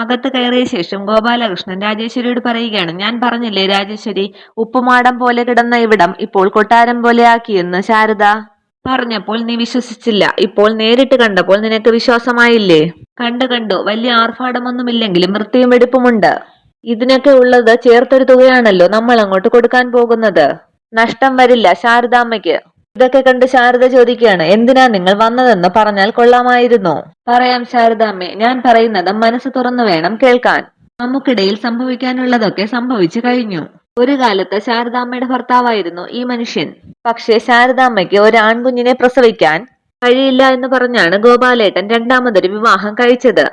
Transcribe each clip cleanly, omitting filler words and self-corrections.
അകത്ത് കയറിയ ശേഷം ഗോപാലകൃഷ്ണൻ രാജേശ്വരിയോട് പറയുകയാണ്, ഞാൻ പറഞ്ഞില്ലേ രാജേശ്വരി, ഉപ്പുമാടം പോലെ കിടന്ന ഇവിടം ഇപ്പോൾ കൊട്ടാരം പോലെ ആക്കിയെന്ന്. ശാരദ പറഞ്ഞപ്പോൾ നീ വിശ്വസിച്ചില്ല, ഇപ്പോൾ നേരിട്ട് കണ്ടപ്പോൾ നിനക്ക് വിശ്വാസമായില്ലേ? കണ്ടു കണ്ടു, വലിയ ആർഭാടമൊന്നുമില്ലെങ്കിലും വൃത്തിയും വെടിപ്പുമുണ്ട്. ഇതിനൊക്കെ ഉള്ളത് ചേർത്തൊരു തുകയാണല്ലോ നമ്മൾ അങ്ങോട്ട് കൊടുക്കാൻ പോകുന്നത്. നഷ്ടം വരില്ല ശാരദാമ്മയ്ക്ക്. ഇതൊക്കെ കണ്ട് ശാരദ ചോദിക്കുകയാണ്, എന്തിനാ നിങ്ങൾ വന്നതെന്ന് പറഞ്ഞാൽ കൊള്ളാമായിരുന്നു. പറയാം ശാരദാമ്മേ, ഞാൻ പറയുന്നത് മനസ്സ് തുറന്നു വേണം കേൾക്കാൻ. നമുക്കിടയിൽ സംഭവിക്കാനുള്ളതൊക്കെ സംഭവിച്ചു കഴിഞ്ഞു. ഒരു കാലത്ത് ശാരദാമ്മയുടെ ഭർത്താവായിരുന്നു ഈ മനുഷ്യൻ. പക്ഷേ ശാരദാമ്മയ്ക്ക് ഒരു ആൺകുഞ്ഞിനെ പ്രസവിക്കാൻ കഴിയില്ല എന്ന് പറഞ്ഞാണ് ഗോപാലേട്ടൻ രണ്ടാമതൊരു വിവാഹം കഴിച്ചത്.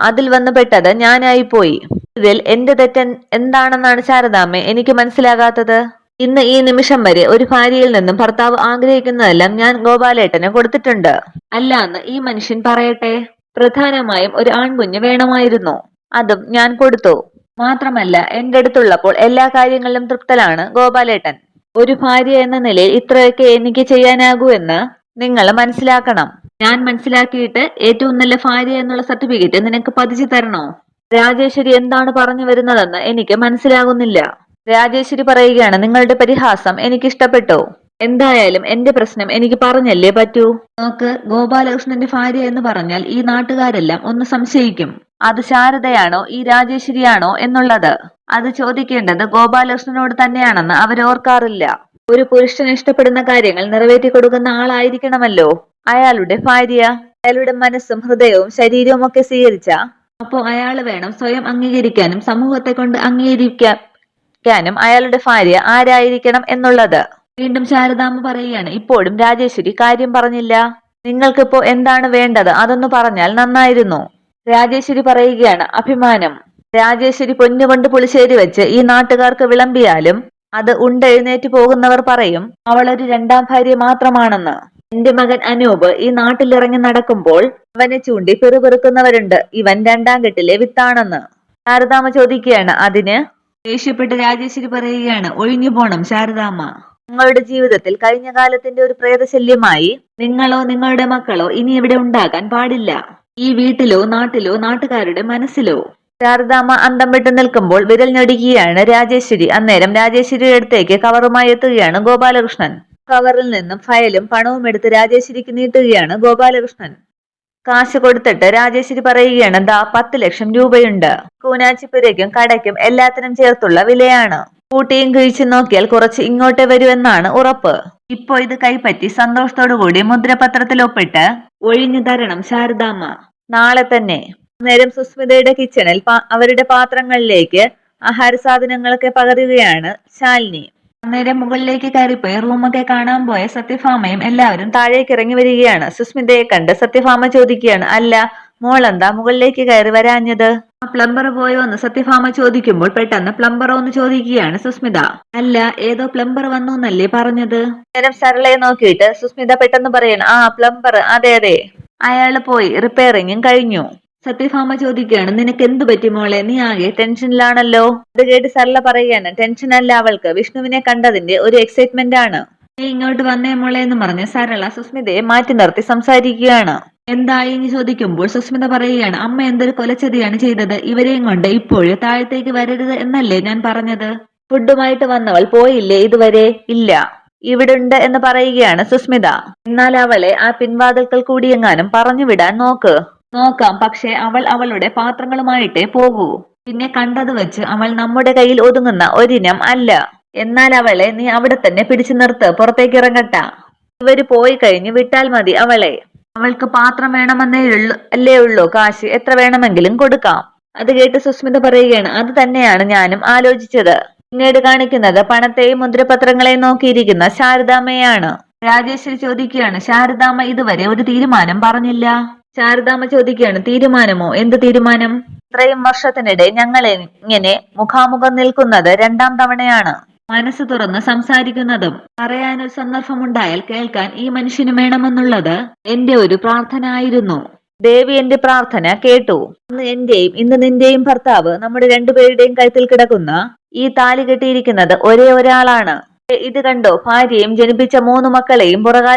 അതിൽ വന്നു പെട്ടത് ഞാനായി പോയി. ഇതിൽ എന്റെ തെറ്റൻ എന്താണെന്നാണ് ശാരദാമ്മ എനിക്ക് മനസ്സിലാകാത്തത്? ഇന്ന് ഈ നിമിഷം വരെ ഒരു ഭാര്യയിൽ നിന്നും ഭർത്താവ് ആഗ്രഹിക്കുന്നതെല്ലാം ഞാൻ ഗോപാലേട്ടന് കൊടുത്തിട്ടുണ്ട്. അല്ലാന്ന് ഈ മനുഷ്യൻ പറയട്ടെ. പ്രധാനമായും ഒരു ആൺകുഞ്ഞ് വേണമായിരുന്നു, അതും ഞാൻ കൊടുത്തു. മാത്രമല്ല എന്റെ അടുത്തുള്ളപ്പോൾ എല്ലാ കാര്യങ്ങളിലും തൃപ്തനാണ് ഗോപാലേട്ടൻ. ഒരു ഭാര്യ എന്ന നിലയിൽ ഇത്രയൊക്കെ എനിക്ക് ചെയ്യാനാകൂ എന്ന് നിങ്ങൾ മനസ്സിലാക്കണം. ഞാൻ മനസ്സിലാക്കിയിട്ട് ഏറ്റവും നല്ല ഭാര്യ എന്നുള്ള സർട്ടിഫിക്കറ്റ് നിനക്ക് പതിച്ചു തരണോ? രാജേശ്വരി എന്താണ് പറഞ്ഞു വരുന്നതെന്ന് എനിക്ക് മനസ്സിലാകുന്നില്ല. രാജേശ്വരി പറയുകയാണ്, നിങ്ങളുടെ പരിഹാസം എനിക്ക് ഇഷ്ടപ്പെട്ടു. എന്തായാലും എന്റെ പ്രശ്നം എനിക്ക് പറഞ്ഞല്ലേ പറ്റൂ. നോക്ക്, ഗോപാലകൃഷ്ണന്റെ ഭാര്യ എന്ന് പറഞ്ഞാൽ ഈ നാട്ടുകാരെല്ലാം ഒന്ന് സംശയിക്കും. അത് ശാരദയാണോ ഈ രാജേശ്വരിയാണോ എന്നുള്ളത്. അത് ചോദിക്കേണ്ടത് ഗോപാലകൃഷ്ണനോട് തന്നെയാണെന്ന് അവരോർക്കാറില്ല. ഒരു പുരുഷൻ ഇഷ്ടപ്പെടുന്ന കാര്യങ്ങൾ നിറവേറ്റി കൊടുക്കുന്ന ആളായിരിക്കണമല്ലോ അയാളുടെ ഭാര്യ. അയാളുടെ മനസ്സും ഹൃദയവും ശരീരവും ഒക്കെ സ്വീകരിച്ച അപ്പോ അയാൾ വേണം സ്വയം അംഗീകരിക്കാനും സമൂഹത്തെ കൊണ്ട് അംഗീകരിക്കാനും അയാളുടെ ഭാര്യ ആരായിരിക്കണം എന്നുള്ളത്. വീണ്ടും ശാരദാമ്മ പറയുകയാണ്, ഇപ്പോഴും രാജേശ്വരി കാര്യം പറഞ്ഞില്ല. നിങ്ങൾക്കിപ്പോ എന്താണ് വേണ്ടത് അതൊന്ന് പറഞ്ഞാൽ നന്നായിരുന്നു. രാജേശ്വരി പറയുകയാണ്, അഭിമാനം. രാജേശ്വരി പൊന്നുകൊണ്ട് പുളിശ്ശേരി വെച്ച് ഈ നാട്ടുകാർക്ക് വിളമ്പിയാലും അത് ഉണ്ടെഴുന്നേറ്റ് പോകുന്നവർ പറയും അവളൊരു രണ്ടാം ഭാര്യ മാത്രമാണെന്ന്. എന്റെ മകൻ അനൂപ് ഈ നാട്ടിലിറങ്ങി നടക്കുമ്പോൾ അവനെ ചൂണ്ടി പെറുപെറുക്കുന്നവരുണ്ട് ഇവൻ രണ്ടാം കെട്ടിലെ വിത്താണെന്ന്. ശാരദാമ്മ ചോദിക്കുകയാണ്, അതിന്? ദേഷ്യപ്പെട്ട് രാജേശ്വരി പറയുകയാണ്, ഒഴിഞ്ഞു പോണം ശാരദാമ്മ. നിങ്ങളുടെ ജീവിതത്തിൽ കഴിഞ്ഞ കാലത്തിന്റെ ഒരു പ്രേതശല്യമായി നിങ്ങളോ നിങ്ങളുടെ മക്കളോ ഇനി ഇവിടെ ഉണ്ടാകാൻ പാടില്ല. ഈ വീട്ടിലോ നാട്ടിലോ നാട്ടുകാരുടെ മനസ്സിലോ. ശാരദാമ്മ അന്തം വിട്ട് നിൽക്കുമ്പോൾ വിരൽ ഞൊടിക്കുകയാണ് രാജേശ്വരി. അന്നേരം രാജേശ്വരിയുടെ അടുത്തേക്ക് കവറുമായി എത്തുകയാണ് ഗോപാലകൃഷ്ണൻ. കവറിൽ നിന്നും ഫയലും പണവും എടുത്ത് രാജേശ്വരിക്ക് നീട്ടുകയാണ് ഗോപാലകൃഷ്ണൻ. കാശ് കൊടുത്തിട്ട് രാജേശ്വരി പറയുകയാണ്, ദാ 10 ലക്ഷം രൂപയുണ്ട്. കൂനാച്ചിപ്പുരയ്ക്കും കടയ്ക്കും എല്ലാത്തിനും ചേർത്തുള്ള വിലയാണ്. കൂട്ടിയും കിഴിച്ചും നോക്കിയാൽ കുറച്ച് ഇങ്ങോട്ടേ വരുമെന്നാണ് ഉറപ്പ്. ഇപ്പൊ ഇത് കൈപ്പറ്റി സന്തോഷത്തോടുകൂടി മുദ്രപത്രത്തിൽ ഒപ്പിട്ട് ഒഴിഞ്ഞു തരണം ശാരദാമ്മ, നാളെ തന്നെ. നേരം സുസ്മിതയുടെ കിച്ചണിൽ അവരുടെ പാത്രങ്ങളിലേക്ക് ആഹാര സാധനങ്ങളൊക്കെ പകരുകയാണ് ശാലിനി. അന്നേരം മുകളിലേക്ക് കയറിപ്പോയി റൂമൊക്കെ കാണാൻ പോയ സത്യഭാമയും എല്ലാവരും താഴേക്ക് ഇറങ്ങി വരികയാണ്. സുസ്മിതയെ കണ്ട് സത്യഭാമ ചോദിക്കുകയാണ്, അല്ല മോളെന്താ മുകളിലേക്ക് കയറി വരാഞ്ഞത്? ആ പ്ലംബർ പോയോ എന്ന് സത്യഭാമ ചോദിക്കുമ്പോൾ പെട്ടെന്ന് പ്ലംബറോ എന്ന് ചോദിക്കുകയാണ് സുസ്മിത. അല്ല, ഏതോ പ്ലംബർ വന്നു എന്നല്ലേ പറഞ്ഞത്? നേരം സരളയെ നോക്കിയിട്ട് സുസ്മിത പെട്ടെന്ന് പറയണം, ആ പ്ലംബർ, അതെ അതെ, അയാള് പോയി, റിപ്പയറിങ്ങും കഴിഞ്ഞു. സത്യഭാമ ചോദിക്കുകയാണ്, നിനക്ക് എന്തു പറ്റി മോളെ, നീ ആകെ ടെൻഷനിലാണല്ലോ. അത് കേട്ട് സരള പറയുകയാണ്, ടെൻഷനല്ല, അവൾക്ക് വിഷ്ണുവിനെ കണ്ടതിന്റെ ഒരു എക്സൈറ്റ്മെന്റ് ആണ്. നീ ഇങ്ങോട്ട് വന്നേ മോളെ എന്ന് പറഞ്ഞ് സരള സുസ്മിതയെ മാറ്റി നിർത്തി സംസാരിക്കുകയാണ്. എന്തായി എന്ന് ചോദിക്കുമ്പോൾ സുസ്മിത പറയുകയാണ്, അമ്മ എന്തൊരു കൊലച്ചതിയാണ് ചെയ്തത്. ഇവരെയും കൊണ്ട് ഇപ്പോഴും താഴത്തേക്ക് വരരുത് എന്നല്ലേ ഞാൻ പറഞ്ഞത്. ഫുഡുമായിട്ട് വന്നവൾ പോയില്ലേ ഇതുവരെ? ഇല്ല, ഇവിടുണ്ട് എന്ന് പറയുകയാണ് സുസ്മിത. എന്നാൽ അവളെ ആ പിൻവാതിൽക്കൽ കൂടിയെങ്ങാനും പറഞ്ഞു വിടാൻ നോക്ക്. നോക്കാം, പക്ഷെ അവൾ അവളുടെ പാത്രങ്ങളുമായിട്ടേ പോകൂ. പിന്നെ കണ്ടത് വെച്ച് അവൾ നമ്മുടെ കയ്യിൽ ഒതുങ്ങുന്ന ഒരിനം അല്ല. എന്നാൽ അവളെ നീ അവിടെ തന്നെ പിടിച്ചു നിർത്ത്, പുറത്തേക്ക് ഇറങ്ങട്ട. ഇവര് പോയി കഴിഞ്ഞ് വിട്ടാൽ മതി അവളെ. അവൾക്ക് പാത്രം അല്ലേ ഉള്ളൂ, കാശ് എത്ര വേണമെങ്കിലും കൊടുക്കാം. അത് കേട്ട് സുസ്മിത പറയുകയാണ്, അത് തന്നെയാണ് ഞാനും ആലോചിച്ചത്. പിന്നീട് കാണിക്കുന്നത് പണത്തെയും മുദ്രപത്രങ്ങളെയും നോക്കിയിരിക്കുന്ന ശാരദാമ്മയാണ്. രാജേശ്വരി ചോദിക്കുകയാണ്, ശാരദാമ്മ ഇതുവരെ ഒരു തീരുമാനം പറഞ്ഞില്ല. ശാരദാമ്മ ചോദിക്കുകയാണ്, തീരുമാനമോ? എന്ത് തീരുമാനം? ഇത്രയും വർഷത്തിനിടെ ഞങ്ങൾ ഇങ്ങനെ മുഖാമുഖം നിൽക്കുന്നത് 2ാം തവണയാണ്. മനസ്സ് തുറന്ന് സംസാരിക്കുന്നതും പറയാനൊരു സന്ദർഭമുണ്ടായാൽ കേൾക്കാൻ ഈ മനുഷ്യന് വേണമെന്നുള്ളത് എന്റെ ഒരു പ്രാർത്ഥന ആയിരുന്നു. ദേവി എന്റെ പ്രാർത്ഥന കേട്ടു. ഇന്ന് എന്റെയും ഇന്ന് നിന്റെയും ഭർത്താവ് നമ്മുടെ രണ്ടുപേരുടെയും കഴുത്തിൽ കിടക്കുന്ന ഈ താലി കെട്ടിയിരിക്കുന്നത് ഒരേ ഒരാളാണ്. ഇത് കണ്ടോ, ഭാര്യയും ജനിപ്പിച്ച 3 മക്കളെയും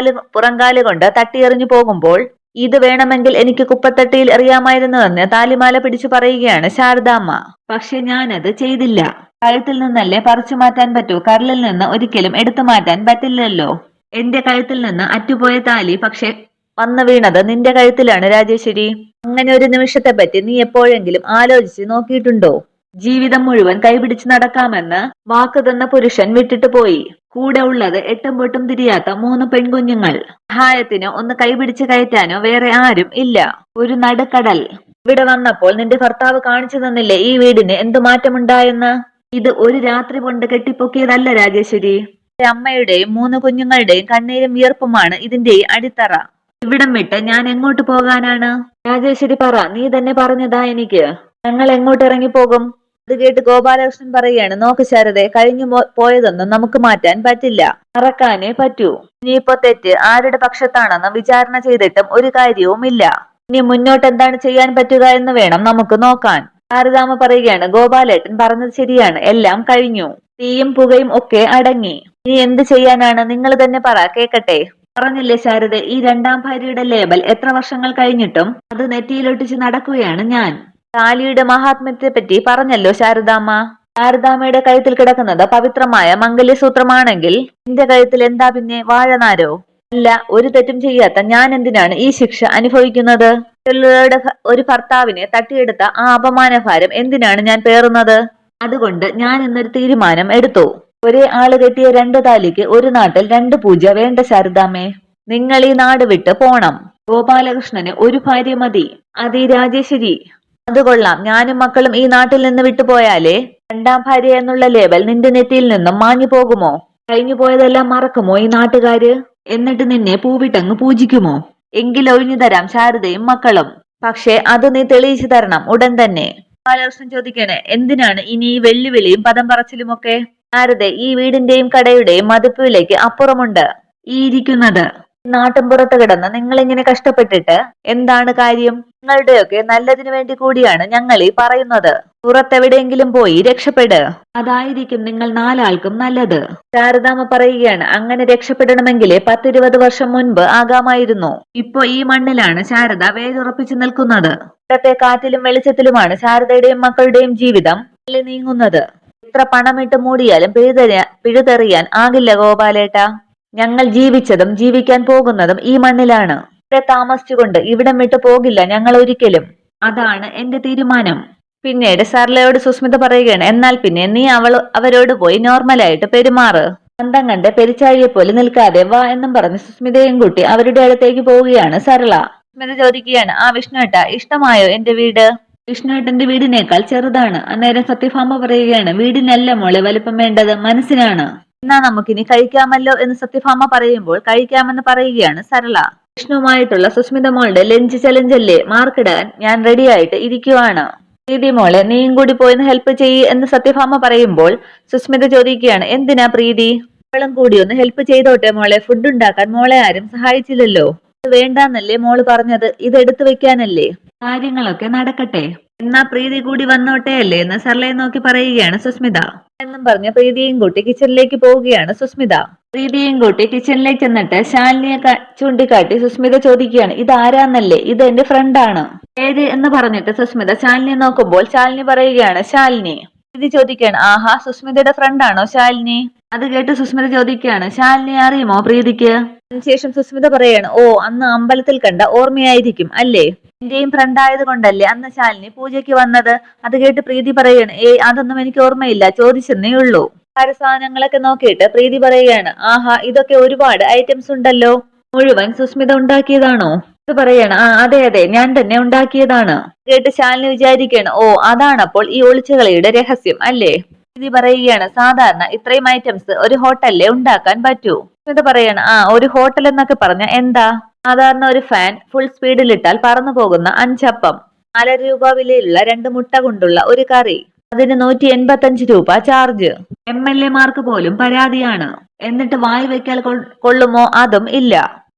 പുറങ്കാല് കൊണ്ട് തട്ടിയെറിഞ്ഞു പോകുമ്പോൾ ഇത് വേണമെങ്കിൽ എനിക്ക് കുപ്പത്തട്ടിയിൽ എറിയാമായിരുന്നുവെന്ന് താലിമാല പിടിച്ചു പറയുകയാണ് ശാരദാമ്മ. പക്ഷെ ഞാനത് ചെയ്തില്ല. കഴുത്തിൽ നിന്നല്ലേ പറിച്ചു മാറ്റാൻ പറ്റൂ, കരളിൽ നിന്ന് ഒരിക്കലും എടുത്തു മാറ്റാൻ പറ്റില്ലല്ലോ. എന്റെ കഴുത്തിൽ നിന്ന് അറ്റുപോയ താലി പക്ഷെ വന്നു വീണത് നിന്റെ കഴുത്തിലാണ് രാജേശ്വരി. അങ്ങനെ ഒരു നിമിഷത്തെ പറ്റി നീ എപ്പോഴെങ്കിലും ആലോചിച്ച് നോക്കിയിട്ടുണ്ടോ? ജീവിതം മുഴുവൻ കൈപിടിച്ച് നടക്കാമെന്ന് വാക്ക് തന്ന പുരുഷൻ വിട്ടിട്ട് പോയി. കൂടെ ഉള്ളത് എട്ടും പൊട്ടും തിരിയാത്ത 3 പെൺകുഞ്ഞുങ്ങൾ. സഹായത്തിനോ ഒന്ന് കൈപിടിച്ച് കയറ്റാനോ വേറെ ആരും ഇല്ല. ഒരു നടുക്കടൽ. ഇവിടെ വന്നപ്പോൾ നിന്റെ ഭർത്താവ് കാണിച്ചു തന്നില്ലേ ഈ വീടിന് എന്തു മാറ്റമുണ്ടായെന്ന്? ഇത് ഒരു രാത്രി കൊണ്ട് കെട്ടിപ്പൊക്കിയതല്ല രാജേശ്വരി. അമ്മയുടെയും 3 കുഞ്ഞുങ്ങളുടെയും കണ്ണീരും വിയർപ്പുമാണ് ഇതിന്റെ അടിത്തറ. ഇവിടം വിട്ട് ഞാൻ എങ്ങോട്ട് പോകാനാണ്? രാജേശ്വരി പറ, നീ തന്നെ പറഞ്ഞതാ എനിക്ക്. ഞങ്ങൾ എങ്ങോട്ട് ഇറങ്ങിപ്പോകും? അത് കേട്ട് ഗോപാലകൃഷ്ണൻ പറയുകയാണ്, നോക്ക് ശാരദെ, കഴിഞ്ഞു പോയതൊന്നും നമുക്ക് മാറ്റാൻ പറ്റില്ല, മറക്കാനേ പറ്റൂ. ഇനിയിപ്പോ തെറ്റ് ആരുടെ പക്ഷത്താണെന്ന് വിചാരണ ചെയ്തിട്ടും ഒരു കാര്യവുമില്ല. ഇനി മുന്നോട്ട് എന്താണ് ചെയ്യാൻ പറ്റുക എന്ന് വേണം നമുക്ക് നോക്കാൻ. ശാരദാമ്മ പറയുകയാണ്, ഗോപാലേട്ടൻ പറഞ്ഞത് ശരിയാണ്, എല്ലാം കഴിഞ്ഞു. തീയും പുകയും ഒക്കെ അടങ്ങി. ഇനി എന്ത് ചെയ്യാനാണ്? നിങ്ങൾ തന്നെ പറ, കേക്കട്ടെ. പറഞ്ഞില്ലേ ശാരദ, ഈ 2ാം ഭാര്യയുടെ ലേബൽ എത്ര വർഷങ്ങൾ കഴിഞ്ഞിട്ടും അത് നെറ്റിയിലൊട്ടിച്ച് നടക്കുകയാണ് ഞാൻ. താലിയുടെ മഹാത്മ്യത്തെ പറ്റി പറഞ്ഞല്ലോ ശാരദാമ്മ. ശാരദാമ്മയുടെ കഴുത്തിൽ കിടക്കുന്നത് പവിത്രമായ മംഗല്യസൂത്രമാണെങ്കിൽ എന്റെ കഴുത്തിൽ എന്താ പിന്നെ വാഴനാരോ? അല്ല, ഒരു തെറ്റും ചെയ്യാത്ത ഞാൻ എന്തിനാണ് ഈ ശിക്ഷ അനുഭവിക്കുന്നത്? ഒരു ഭർത്താവിനെ തട്ടിയെടുത്ത ആ അപമാനഭാരം എന്തിനാണ് ഞാൻ പേറുന്നത്? അതുകൊണ്ട് ഞാൻ ഇന്നൊരു തീരുമാനം എടുത്തു. ഒരേ ആള് കെട്ടിയ 2 താലിക്ക് ഒരു നാട്ടിൽ 2 പൂജ വേണ്ട ശാരദാമ്മേ. നിങ്ങൾ ഈ നാട് വിട്ട് പോണം. ഗോപാലകൃഷ്ണന് ഒരു ഭാര്യ മതി. അതീ രാജേശ്വരി. അത് കൊള്ളാം. ഞാനും മക്കളും ഈ നാട്ടിൽ നിന്ന് വിട്ടുപോയാലേ 2ാം ഭാര്യ എന്നുള്ള ലേബൽ നിന്റെ നെറ്റിയിൽ നിന്നും മാഞ്ഞു പോകുമോ? കഴിഞ്ഞു പോയതെല്ലാം മറക്കുമോ ഈ നാട്ടുകാര്? എന്നിട്ട് നിന്നെ പൂവിട്ടങ്ങ് പൂജിക്കുമോ? എങ്കിൽ ഒഴിഞ്ഞു തരാം ശാരദയും മക്കളും. പക്ഷെ അത് നീ തെളിയിച്ചു തരണം ഉടൻ തന്നെ. ഗോപാലകൃഷ്ണൻ ചോദിക്കണേ, എന്തിനാണ് ഇനി ഈ വെല്ലുവിളിയും പദം പറച്ചിലുമൊക്കെ? ശാരദെ, ഈ വീടിന്റെയും കടയുടെയും മതിപ്പിലേക്ക് അപ്പുറമുണ്ട് ഈ ഇരിക്കുന്നത്. നാട്ടിൻപുറത്ത് കിടന്ന് നിങ്ങൾ ഇങ്ങനെ കഷ്ടപ്പെട്ടിട്ട് എന്താണ് കാര്യം? നിങ്ങളുടെയൊക്കെ നല്ലതിനു വേണ്ടി കൂടിയാണ് ഞങ്ങൾ ഈ പറയുന്നത്. പുറത്തെവിടെയെങ്കിലും പോയി രക്ഷപ്പെട്. അതായിരിക്കും നിങ്ങൾ 4 ആൾക്കും നല്ലത്. ശാരദാമ്മ പറയുകയാണ്, അങ്ങനെ രക്ഷപ്പെടണമെങ്കിലേ 10-20 വർഷം മുൻപ് ആകാമായിരുന്നു. ഇപ്പൊ ഈ മണ്ണിലാണ് ശാരദ വേരുറപ്പിച്ചു നിൽക്കുന്നത്. ഇവിടത്തെ കാറ്റിലും വെളിച്ചത്തിലുമാണ് ശാരദയുടെയും മക്കളുടെയും ജീവിതം നീങ്ങുന്നത്. എത്ര പണമിട്ട് മൂടിയാലും പിഴുതെറിയാൻ ആകില്ല ഗോപാലേട്ട. ഞങ്ങൾ ജീവിച്ചതും ജീവിക്കാൻ പോകുന്നതും ഈ മണ്ണിലാണ്. ഇവിടെ താമസിച്ചുകൊണ്ട് ഇവിടം വിട്ടു പോകില്ല ഞങ്ങൾ ഒരിക്കലും. അതാണ് എന്റെ തീരുമാനം. പിന്നീട് സർലയോട് സുസ്മിത പറയുകയാണ്, എന്നാൽ പിന്നെ നീ അവരോട് പോയി നോർമലായിട്ട് പെരുമാറ്. ബന്ധം കണ്ട് പെരിച്ചാഴിയെ പോലെ നിൽക്കാതെ വാ എന്നും പറഞ്ഞ് സുസ്മിതയും കൂട്ടി അവരുടെ അടുത്തേക്ക് പോവുകയാണ് സരള. സുസ്മിത ചോദിക്കുകയാണ്, ആ വിഷ്ണുവേട്ട, ഇഷ്ടമായോ എന്റെ വീട്? വിഷ്ണുവേട്ടന്റെ വീടിനേക്കാൾ ചെറുതാണ്. അന്നേരം സത്യഭാമ പറയുകയാണ്, വീടിനല്ല മോളെ വലിപ്പം വേണ്ടത്, മനസ്സിനാണ്. എന്നാ നമുക്കിനി കഴിക്കാമല്ലോ എന്ന് സത്യഭാമ പറയുമ്പോൾ കഴിക്കാമെന്ന് പറയുകയാണ് സരള. വിഷ്ണുവുമായിട്ടുള്ള സുസ്മിത മോളുടെ ലഞ്ച് ചലഞ്ചല്ലേ, മാർക്കിടാൻ ഞാൻ റെഡിയായിട്ട് ഇരിക്കുവാണ്. പ്രീതി മോളെ, നീയും കൂടി പോയിന്ന് ഹെൽപ്പ് ചെയ്യ് എന്ന് സത്യഭാമ പറയുമ്പോൾ സുസ്മിത ചോദിക്കുകയാണ്, എന്തിനാ പ്രീതി? അവളും കൂടി ഒന്ന് ഹെൽപ്പ് ചെയ്തോട്ടെ മോളെ, ഫുഡ് ഉണ്ടാക്കാൻ മോളെ ആരും സഹായിച്ചില്ലല്ലോ. ഇത് വേണ്ടാന്നല്ലേ മോള് പറഞ്ഞത്, ഇത് എടുത്തു വെക്കാനല്ലേ. കാര്യങ്ങളൊക്കെ നടക്കട്ടെ. എന്നാ പ്രീതി കൂടി വന്നോട്ടെ അല്ലേ എന്ന് സരളയെ നോക്കി പറയുകയാണ് സുസ്മിത. എന്നും പറഞ്ഞ് പ്രീതിയും കൂട്ടി കിച്ചണിലേക്ക് പോവുകയാണ് സുസ്മിത. പ്രീതിയും കൂട്ടി കിച്ചണിലേക്ക് ചെന്നിട്ട് ശാലിനിയെ ചൂണ്ടിക്കാട്ടി സുസ്മിത ചോദിക്കുകയാണ്, ഇത് ആരാന്നല്ലേ? ഇത് എന്റെ ഫ്രണ്ടാണ്. ഏത് എന്ന് പറഞ്ഞിട്ട് സുസ്മിത ശാലിനിയെ നോക്കുമ്പോൾ ശാലിനി പറയുകയാണ്, ശാലിനി. പ്രീതി ചോദിക്കുകയാണ്, ആഹാ, സുസ്മിതയുടെ ഫ്രണ്ടാണോ ശാലിനി? അത് കേട്ട് സുസ്മിത ചോദിക്കുകയാണ്, ശാലിനി അറിയുമോ പ്രീതിക്ക്? അതിനുശേഷം സുസ്മിത പറയാണ്, ഓ, അന്ന് അമ്പലത്തിൽ കണ്ട ഓർമ്മയായിരിക്കും അല്ലേ? എന്റെയും ഫ്രണ്ടായത് കൊണ്ടല്ലേ അന്ന് ശാലിനി പൂജയ്ക്ക് വന്നത്? അത് കേട്ട് പ്രീതി പറയാണ്, അതൊന്നും എനിക്ക് ഓർമ്മയില്ല, ചോദിച്ചെന്നേ ഉള്ളൂ. സാധനങ്ങളൊക്കെ നോക്കിയിട്ട് പ്രീതി പറയുകയാണ്, ആഹാ, ഇതൊക്കെ ഒരുപാട് ഐറ്റംസ് ഉണ്ടല്ലോ, മുഴുവൻ സുസ്മിത ഉണ്ടാക്കിയതാണോ? ഇത് പറയാണ്, ആ അതെ അതെ, ഞാൻ തന്നെ ഉണ്ടാക്കിയതാണ്. കേട്ട് ശാലിനി വിചാരിക്കുകയാണ്, ഓ, അതാണപ്പോൾ ഈ ഒളിച്ചുകളിയുടെ രഹസ്യം അല്ലേ? പ്രീതി പറയുകയാണ്, സാധാരണ ഇത്രയും ഐറ്റംസ് ഒരു ഹോട്ടലിലെ ഉണ്ടാക്കാൻ പറ്റൂ. സ്മിത പറയാണ്, ആ, ഒരു ഹോട്ടൽ എന്നൊക്കെ പറഞ്ഞ എന്താ? സാധാരണ ഒരു ഫാൻ ഫുൾ സ്പീഡിലിട്ടാൽ പറന്നു പോകുന്ന 5 അപ്പം, 4 രൂപ വിലയിലുള്ള 2 മുട്ട കൊണ്ടുള്ള ഒരു കറി, അതിന് 185 രൂപ ചാർജ്. MLA മാർക്ക് പോലും പരാതിയാണ്. എന്നിട്ട് വായി വെക്കാൽ കൊള്ളുമോ? അതും ഇല്ല.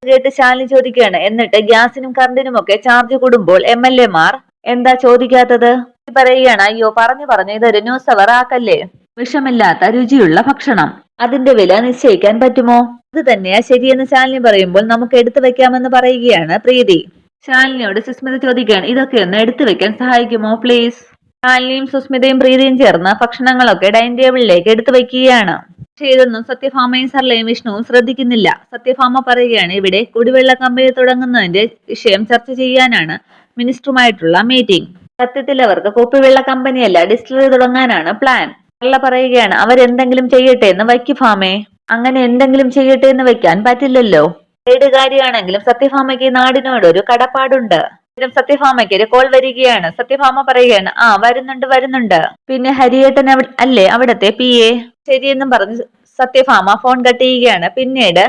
കേട്ട് ശാലിനി ചോദിക്കുകയാണ്, എന്നിട്ട് ഗ്യാസിനും കറണ്ടിനും ഒക്കെ ചാർജ് കൂടുമ്പോൾ MLA മാർ എന്താ ചോദിക്കാത്തത്? പറയുകയാണ്, അയ്യോ, പറഞ്ഞു ഇതൊരു ന്യൂസ് അവർ ആക്കല്ലേ. വിഷമില്ലാത്ത രുചിയുള്ള ഭക്ഷണം, അതിന്റെ വില നിശ്ചയിക്കാൻ പറ്റുമോ? അത് തന്നെയാ ശരിയെന്ന് ശാലിനി പറയുമ്പോൾ നമുക്ക് എടുത്തു വെക്കാമെന്ന് പറയുകയാണ് പ്രീതി. ശാലിനിയോട് സുസ്മിത ചോദിക്കുകയാണ്, ഇതൊക്കെ ഒന്ന് എടുത്തു വെക്കാൻ സഹായിക്കുമോ പ്ലീസ്. ശാലിനിയും സുസ്മിതയും പ്രീതിയും ചേർന്ന് ഭക്ഷണങ്ങളൊക്കെ ഡൈനിങ് ടേബിളിലേക്ക് എടുത്തു വെക്കുകയാണ്. പക്ഷേ ഇതൊന്നും സത്യഭാമയും സർലയും വിഷ്ണുവും ശ്രദ്ധിക്കുന്നില്ല. സത്യഭാമ പറയുകയാണ്, ഇവിടെ കുടിവെള്ള കമ്പനി തുടങ്ങുന്നതിന്റെ വിഷയം ചർച്ച ചെയ്യാനാണ് മിനിസ്റ്ററുമായിട്ടുള്ള മീറ്റിംഗ്. സത്യത്തിൽ അവർക്ക് കുപ്പിവെള്ള കമ്പനിയല്ല, ഡിസ്റ്റിലറി തുടങ്ങാനാണ് പ്ലാൻ. സർല പറയുകയാണ്, അവരെന്തെങ്കിലും ചെയ്യട്ടെ എന്ന് വയ്ക്കു ഭാമേ. അങ്ങനെ എന്തെങ്കിലും ചെയ്യട്ടെ എന്ന് വെക്കാൻ പറ്റില്ലല്ലോ. ഏത് കാര്യമാണെങ്കിലും സത്യഭാമയ്ക്ക് നാടിനോട് ഒരു കടപ്പാടുണ്ട്. സത്യഭാമയ്ക്ക് ഒരു കോൾ വരികയാണ്. സത്യഭാമ പറയുകയാണ്, ആ വരുന്നുണ്ട്. പിന്നെ ഹരിയേട്ടൻ അല്ലേ അവിടത്തെ PA? ശരിയെന്നും പറഞ്ഞ് സത്യഭാമ ഫോൺ കട്ട് ചെയ്യുകയാണ്. പിന്നീട്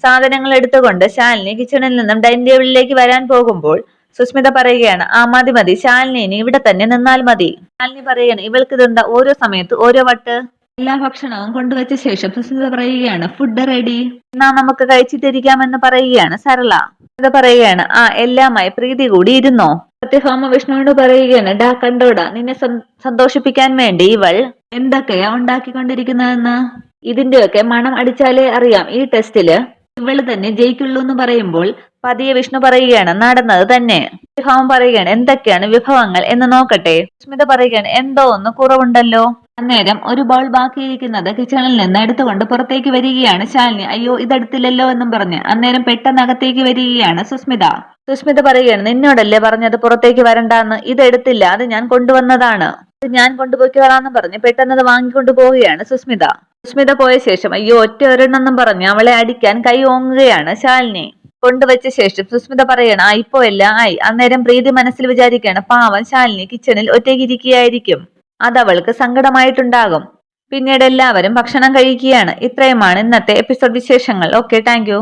സാധനങ്ങൾ എടുത്തുകൊണ്ട് ശാലിനി കിച്ചണിൽ നിന്നും ഡൈനിങ് ടേബിളിലേക്ക് വരാൻ പോകുമ്പോൾ സുസ്മിത പറയുകയാണ്, ആ മതി, ശാലിനി ഇവിടെ തന്നെ നിന്നാൽ മതി. ശാലിനി പറയുകയാണ്, ഇവൾക്ക് ഇതെന്താ ഓരോ സമയത്ത് ഓരോ വട്ട്. എല്ലാ ഭക്ഷണവും കൊണ്ടുവച്ച ശേഷം സുസ്മിത പറയുകയാണ്, ഫുഡ് റെഡി, എന്നാ നമുക്ക് കഴിച്ചിട്ടിരിക്കാമെന്ന് പറയുകയാണ് സരള. സുസ്മിത പറയുകയാണ്, ആ എല്ലാമായി പ്രീതി കൂടി ഇരുന്നോ. സത്യഭാമ വിഷ്ണുവിനോട് പറയുകയാണ്, ഡാ കണ്ടോടാ, നിന്നെ സന്തോഷിപ്പിക്കാൻ വേണ്ടി ഇവൾ എന്തൊക്കെയാ ഉണ്ടാക്കിക്കൊണ്ടിരിക്കുന്നതെന്ന്. ഇതിന്റെയൊക്കെ മണം അടിച്ചാലേ അറിയാം ഈ ടെസ്റ്റില് ഇവള് തന്നെ ജയിക്കുള്ളൂ എന്ന് പറയുമ്പോൾ പതിയെ വിഷ്ണു പറയുകയാണ്, നടന്നത് തന്നെ. സത്യഭാമ പറയുകയാണ്, എന്തൊക്കെയാണ് വിഭവങ്ങൾ എന്ന് നോക്കട്ടെ. സുസ്മിത പറയുകയാണ്, എന്തോ ഒന്ന് കുറവുണ്ടല്ലോ. അന്നേരം ഒരു ബൗൾ ബാക്കിയിരിക്കുന്നത് കിച്ചണിൽ നിന്ന് എടുത്തുകൊണ്ട് പുറത്തേക്ക് വരികയാണ് ശാലിനി. അയ്യോ ഇതെടുത്തില്ലല്ലോ എന്നും പറഞ്ഞ്. അന്നേരം പെട്ടെന്ന് അകത്തേക്ക് വരികയാണ് സുസ്മിത. സുസ്മിത പറയുകയാണ്, നിന്നോടല്ലേ പറഞ്ഞത് പുറത്തേക്ക് വരണ്ടാന്ന്. ഇതെടുത്തില്ല, അത് ഞാൻ കൊണ്ടുവന്നതാണ്. ഇത് ഞാൻ കൊണ്ടുപോയിക്കോളാന്ന് പറഞ്ഞ് പെട്ടെന്ന് അത് വാങ്ങിക്കൊണ്ടു പോവുകയാണ് സുസ്മിത. സുസ്മിത പോയ ശേഷം അയ്യോ ഒറ്റ ഒരെണ്ണെന്നും പറഞ്ഞ് അവളെ അടിക്കാൻ കൈ ഓങ്ങുകയാണ് ശാലിനി. കൊണ്ടുവച്ച ശേഷം സുസ്മിത പറയണം, ആ ഇപ്പോ എല്ലാം ആയി. അന്നേരം പ്രീതി മനസ്സിൽ വിചാരിക്കുകയാണ്, പാവം ശാലിനി കിച്ചണിൽ ഒറ്റയ്ക്കിരിക്കുകയായിരിക്കും, അതവൾക്ക് സങ്കടമായിട്ടുണ്ടാകും. പിന്നീട് എല്ലാവരും ഭക്ഷണം കഴിക്കുകയാണ്. ഇത്രയുമാണ് ഇന്നത്തെ എപ്പിസോഡ് വിശേഷങ്ങൾ. Okay, thank you.